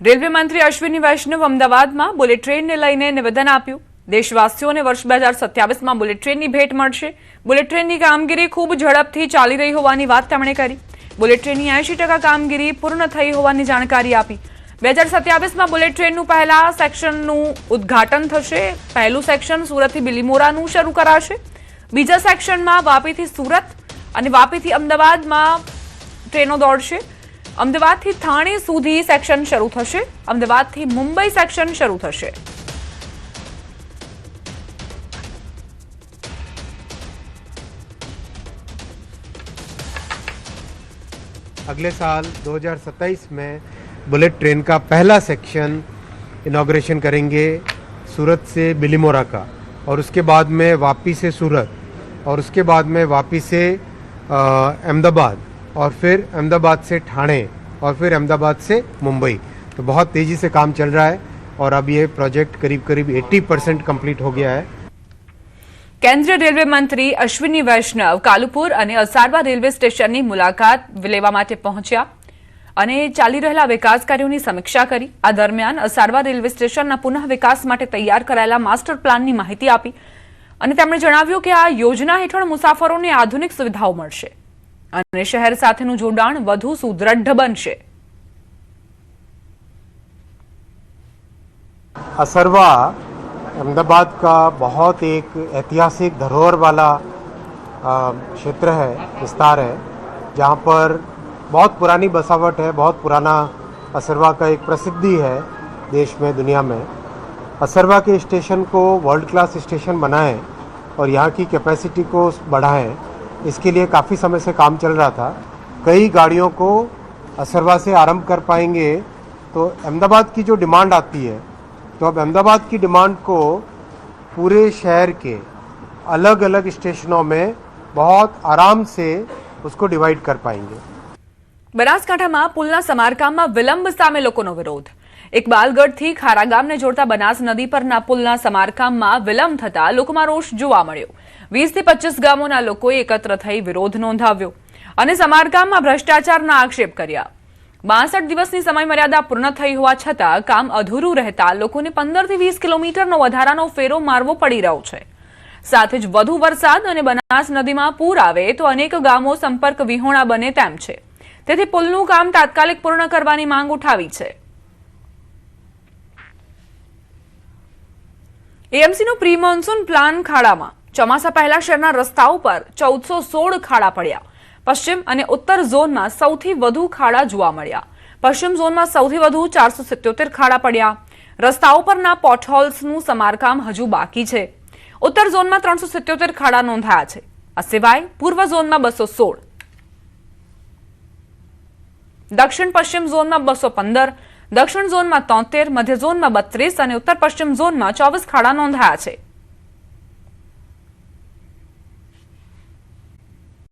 Railway મંત્રી અશ્વિની વૈષ્ણવ અમદાવાદમાં bullet ટ્રેનને લઈને નિવેદન આપ્યું। દેશવાસીઓને વર્ષ 2027માં બુલેટ ટ્રેનની ભેટ મળશે। બુલેટ ટ્રેનની કામગીરી ખૂબ ઝડપથી ચાલી રહી હોવાની વાત તેમણે કરી। બુલેટ ટ્રેનની 80% કામગીરી પૂર્ણ થઈ હોવાની જાણકારી આપી। 2027માં બુલેટ ટ્રેનનું પહેલા સેક્શનનું ઉદ્ઘાટન થશે। પહેલું સેક્શન સુરતથી બિલીમોરાનું શરૂ કરાશે। બીજા સેક્શનમાં વાપીથી સુરત અને વાપીથી અમદાવાદમાં ટ્રેનો દોડશે। અમદાવાદથી થાણે સુધી સેક્શન શરૂ થશે। અમદાવાદથી મુંબઈ સેક્શન શરૂ થશે। अगले साल 2027 में बुलेट ट्रेन का पहला सेक्शन इनॉग्रेशन करेंगे सूरत से बिलीमोरा का, और उसके बाद में वापी से सूरत, और उसके बाद में वापी से अहमदाबाद, और फिर अहमदाबाद से ठाणे, और फिर अहमदाबाद से मुंबई। तो बहुत तेज़ी से काम चल रहा है और अब ये प्रोजेक्ट करीब करीब 80% कंप्लीट हो गया है। केंद्रीय रेलवे मंत्री अश्विनी वैष्णव कालुपुर અને અસારવા રેલવે સ્ટેશનની મુલાકાત લેવા માટે પહોંચ્યા અને ચાલી રહેલા વિકાસ કાર્યોની સમીક્ષા કરી। આ દરમિયાન અસારવા રેલવે સ્ટેશનના પુનઃ વિકાસ માટે તૈયાર કરાયેલા માસ્ટર પ્લાનની માહિતી આપી અને તેમણે જણાવ્યું કે આ યોજના હેઠળ મુસાફરોને આધુનિક સુવિધાઓ મળશે અને શહેર સાથેનું જોડાણ વધુ સુદૃઢ બનશે। असरवा अहमदाबाद का बहुत एक ऐतिहासिक धरोहर वाला क्षेत्र है, विस्तार है, जहाँ पर बहुत पुरानी बसावट है। बहुत पुराना असरवा का एक प्रसिद्धि है देश में, दुनिया में। असरवा के स्टेशन को वर्ल्ड क्लास स्टेशन बनाएं और यहाँ की कैपेसिटी को बढ़ाएं, इसके लिए काफ़ी समय से काम चल रहा था। कई गाड़ियों को असरवा से आरंभ कर पाएंगे तो अहमदाबाद की जो डिमांड आती है, तो अब अहमदाबाद की डिमांड को पूरे शहर के अलग अलग स्टेशनों में बहुत आराम से उसको डिवाइड कर पाएंगे। બનાસકાંઠામાં પુલના સમારકામમાં વિલંબ સામે લોકોનો વિરોધ। ઇકબાલગઢથી ખારા ગામને જોડતા બનાસ નદી પરના પુલના સમારકામમાં વિલંબ થતા લોકોમાં રોષ જોવા મળ્યો। 20 થી 25 ગામોના લોકોએ એકત્ર થઈ વિરોધ નોંધાવ્યો અને સમારકામમાં ભ્રષ્ટાચારના આક્ષેપ કર્યા। 62 દિવસની સમયમર્યાદા પૂર્ણ થઈ હોવા છતાં કામ અધૂરું રહેતા લોકોને 15 થી 20 કિલોમીટરનો વધારાનો ફેરો મારવો પડી રહ્યો છે। સાથે જ વધુ વરસાદ અને બનાસ નદીમાં પૂર આવે તો અનેક ગામો સંપર્ક વિહોણા બને તેમ છે। તેથી પુલનું કામ તાત્કાલિક પૂર્ણ કરવાની માંગ ઉઠાવી છે। એએમસીનો પ્રી મોન્સૂન પ્લાન ખાડામાં। ચોમાસા પહેલા શહેરના રસ્તાઓ પર 1416 ખાડા પડ્યા। પશ્ચિમ અને ઉત્તર ઝોનમાં સૌથી વધુ ખાડા જોવા મળ્યા। પશ્ચિમ ઝોનમાં સૌથી વધુ 477 ખાડા પડ્યા। રસ્તાઓ પરના પોટહોલ્સનું સમારકામ હજુ બાકી છે। ઉત્તર ઝોનમાં 377 ખાડા નોંધાયા છે। આ સિવાય પૂર્વ ઝોનમાં 216, દક્ષિણ પશ્ચિમ ઝોનમાં 215, દક્ષિણ ઝોનમાં 73, મધ્ય ઝોનમાં 32 અને ઉત્તર પશ્ચિમ ઝોનમાં 24 ખાડા નોંધાયા છે।